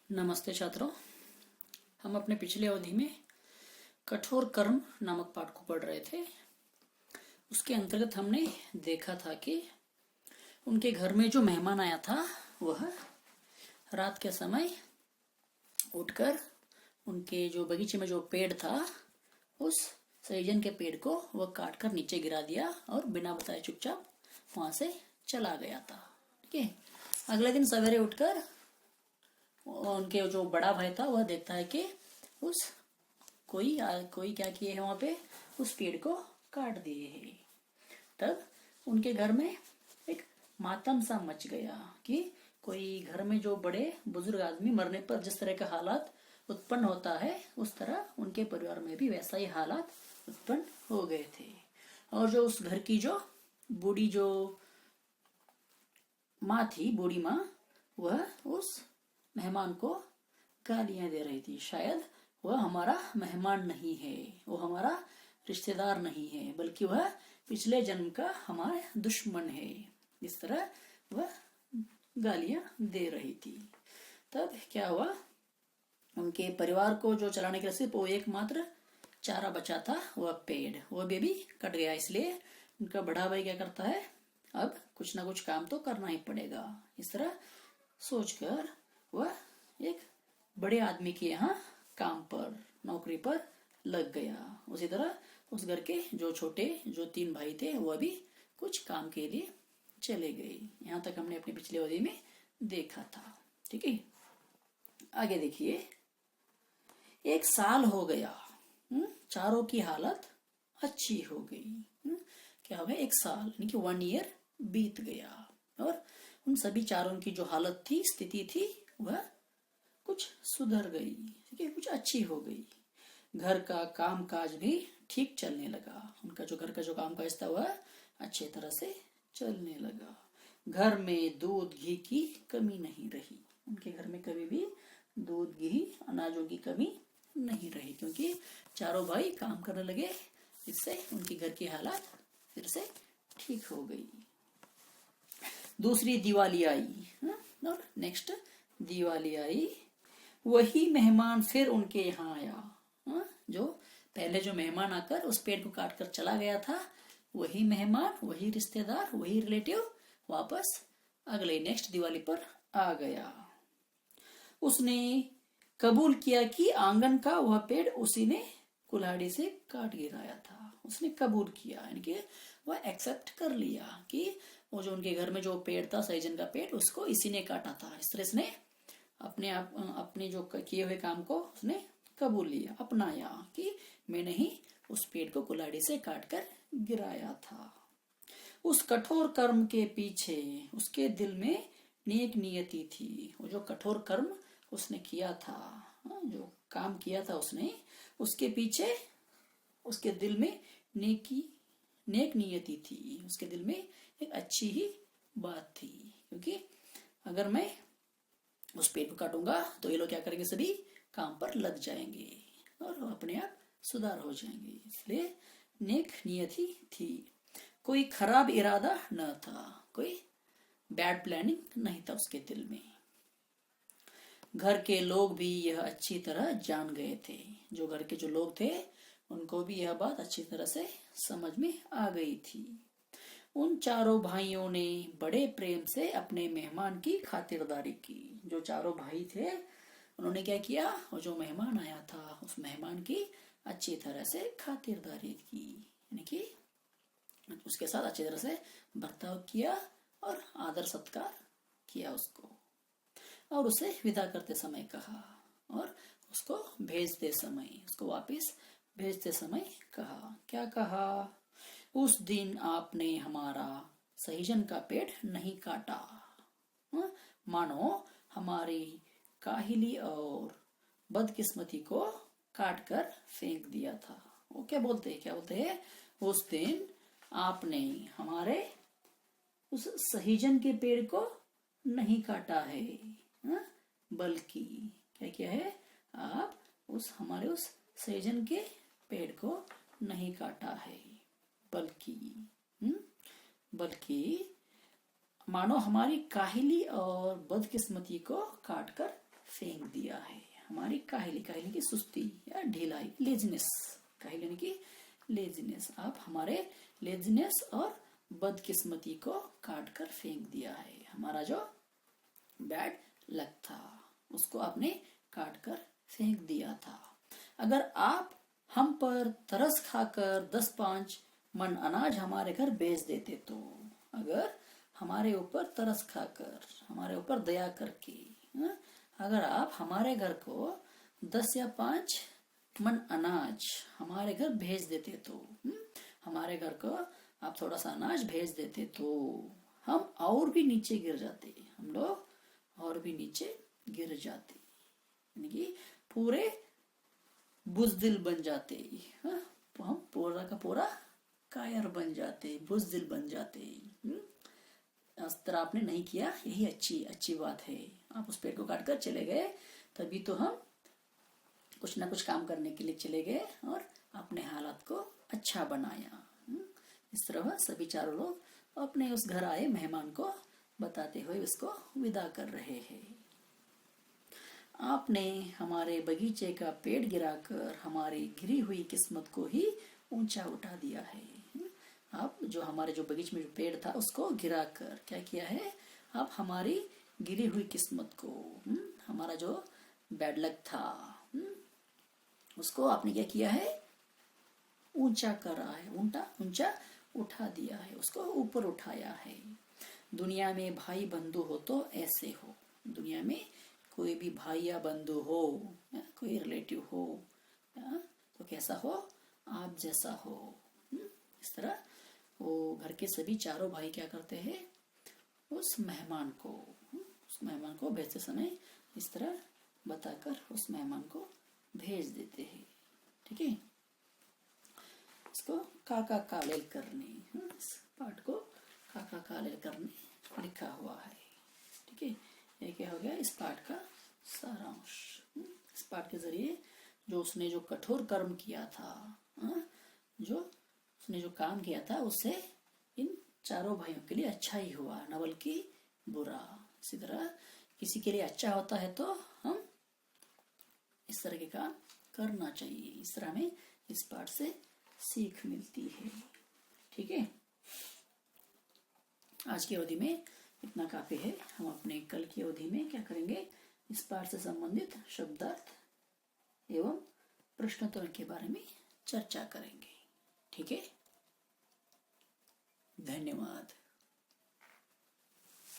नमस्ते छात्रों। हम अपने पिछले अवधि में कठोर कर्म नामक पाठ को पढ़ रहे थे। उसके अंतर्गत हमने देखा था कि उनके घर में जो मेहमान आया था वह रात के समय उठकर उनके जो बगीचे में जो पेड़ था उस सहजन के पेड़ को वह काट कर नीचे गिरा दिया और बिना बताए चुपचाप वहां से चला गया था। ठीक है। अगले दिन सवेरे उठकर उनके जो बड़ा भाई था वह देखता है कि उस कोई क्या किए है, वहां पे उस पेड़ को काट दिए है। तब उनके घर में एक मातम सा मच गया कि कोई घर में जो बड़े बुजुर्ग आदमी मरने पर जिस तरह का हालात उत्पन्न होता है उस तरह उनके परिवार में भी वैसा ही हालात उत्पन्न हो गए थे। और जो उस घर की जो बूढ़ी जो माँ थी, बूढ़ी माँ, वह उस मेहमान को गालियां दे रही थी। शायद वह हमारा मेहमान नहीं है, वो हमारा रिश्तेदार नहीं है, बल्कि वह पिछले जन्म का हमारा दुश्मन है। इस तरह वह गालियां दे रही थी। तब क्या हुआ, उनके परिवार को जो चलाने के लिए सिर्फ वो एकमात्र चारा बचा था, वह पेड़, वह भी कट गया। इसलिए उनका बड़ा भाई क्या करता है, अब कुछ ना कुछ काम तो करना ही पड़ेगा। इस तरह सोचकर वह एक बड़े आदमी के यहाँ काम पर, नौकरी पर लग गया। उसी तरह उस घर के जो छोटे जो 3 भाई थे वह भी कुछ काम के लिए चले गए। यहाँ तक हमने अपने पिछले अवधि में देखा था। ठीक है। आगे देखिए, 1 साल हो गया, चारों की हालत अच्छी हो गई। क्या हो गया, 1 साल यानी कि 1 ईयर बीत गया और उन सभी चारों की जो हालत थी, स्थिति थी, वह कुछ सुधर गई। ठीक है, कुछ अच्छी हो गई। घर का काम काज भी ठीक चलने लगा। उनका जो घर का जो काम काज था वह अच्छे तरह से चलने लगा। घर में दूध घी की कमी नहीं रही। उनके घर में कभी भी दूध घी अनाजों की कमी नहीं रही, क्योंकि चारों भाई काम करने लगे। इससे उनकी घर की हालत फिर से ठीक हो गई। दूसरी दिवाली आई और नेक्स्ट दिवाली आई, वही मेहमान फिर उनके यहाँ आया। जो पहले जो मेहमान आकर उस पेड़ को काट कर चला गया था, वही मेहमान, वही रिश्तेदार, वही रिलेटिव वापस अगले नेक्स्ट दिवाली पर आ गया। उसने कबूल किया कि आंगन का वह पेड़ उसी ने कुल्हाड़ी से काट गिराया था। उसने कबूल किया, यानी कि वह एक्सेप्ट कर लिया कि वो जो उनके घर में जो पेड़ था, सहजन का पेड़, उसको इसी ने काटा था। इस तरह से अपने जो किए हुए काम को उसने कबूल लिया, अपनाया कि मैंने ही उस पेड़ को कुल्हाड़ी से काटकर गिराया था। उस कठोर कर्म के पीछे उसके दिल में नेक नियति थी। वो जो कठोर कर्म उसने किया था, जो काम किया था उसने, उसके पीछे उसके दिल में नेक नियति थी। उसके दिल में एक अच्छी ही बात थी, क्योंकि अगर मैं उस पेड़ को काटूंगा तो ये लोग क्या करेंगे, सभी काम पर लग जाएंगे और अपने आप सुधार हो जाएंगे। इसलिए नेक नियति थी। कोई खराब इरादा न था, कोई बैड प्लानिंग नहीं था उसके दिल में। घर के लोग भी यह अच्छी तरह जान गए थे। जो घर के जो लोग थे उनको भी यह बात अच्छी तरह से समझ में आ गई थी। उन चारों भाइयों ने बड़े प्रेम से अपने मेहमान की खातिरदारी की। जो चारों भाई थे उन्होंने क्या किया, वो जो मेहमान आया था उस मेहमान की अच्छी तरह से खातिरदारी की, यानी कि उसके साथ अच्छी तरह से बर्ताव किया और आदर सत्कार किया उसको। और उसे विदा करते समय कहा और उसको वापस भेजते समय कहा। क्या कहा, उस दिन आपने हमारा सहजन का पेड़ नहीं काटा, मानो हमारी काहिली और बदकिस्मती को काट कर फेंक दिया था। वो क्या बोलते हैं, उस दिन आपने हमारे उस सहजन के पेड़ को नहीं काटा है, बल्कि क्या किया है, आप हमारे उस सहजन के पेड़ को नहीं काटा है, बल्कि मानो हमारी काहिली और बदकिस्मती को काट कर फेंक दिया है। हमारी काहिली, काहिली की सुस्ती या ढिलाई, लेजीनेस, काहिली यानी कि लेजीनेस। आप हमारे लेजीनेस और बदकिस्मती को काट कर फेंक दिया है। हमारा जो बैड लक था उसको आपने काट कर फेंक दिया था। अगर आप हम पर तरस खाकर 10-5 मन अनाज हमारे घर भेज देते तो, अगर हमारे ऊपर तरस खाकर, हमारे ऊपर दया करके, अगर आप हमारे घर को 10 या 5 मन अनाज हमारे घर भेज देते तो, हमारे घर को आप थोड़ा सा अनाज भेज देते तो हम और भी नीचे गिर जाते, हम लोग और भी नीचे गिर जाते, यानी कि पूरे बुजदिल बन जाते, हम पूरा का पूरा कायर बन जाते, बुजदिल बन जाते। इस तरह आपने नहीं किया, यही अच्छी बात है। आप उस पेड़ को काट कर चले गए, तभी तो हम कुछ ना कुछ काम करने के लिए चले गए और अपने हालात को अच्छा बनाया। इस तरह सभी चारों लोग अपने उस घर आए मेहमान को बताते हुए उसको विदा कर रहे हैं। आपने हमारे बगीचे का पेड़ गिराकर हमारी गिरी हुई किस्मत को ही ऊंचा उठा दिया है। आप जो हमारे जो बगीचे में जो पेड़ था उसको गिराकर क्या किया है, आप हमारी गिरी हुई किस्मत को, हमारा जो बैड लक था उसको आपने क्या किया है, ऊंचा करा है, ऊंचा उठा दिया है, उसको ऊपर उठाया है। दुनिया में भाई बंधु हो तो ऐसे हो, दुनिया में कोई भी भाई या बंधु हो, कोई रिलेटिव हो, तो कैसा हो, आप जैसा हो। इस तरह वो घर के सभी चारों भाई क्या करते हैं, उस मेहमान को भेजते समय इस तरह बताकर उस मेहमान को भेज देते हैं। ठीक है, इसको काका कालेल करने, इस पाठ को काका कालेल करने लिखा हुआ है। ठीक है, ये क्या हो गया इस पाठ का सारांश। इस पाठ के जरिए जो उसने जो कठोर कर्म किया था, जो उसने जो काम किया था उससे इन चारों भाइयों के लिए अच्छा ही हुआ, न बल्कि बुरा। इसी तरह किसी के लिए अच्छा होता है तो हम इस तरह के काम करना चाहिए। इस तरह हमें इस पाठ से सीख मिलती है। ठीक है, आज की अवधि में इतना काफी है। हम अपने कल की अवधि में क्या करेंगे, इस पाठ से संबंधित शब्दार्थ एवं प्रश्नोत्तर के बारे में चर्चा करेंगे। ठीक है, धन्यवाद।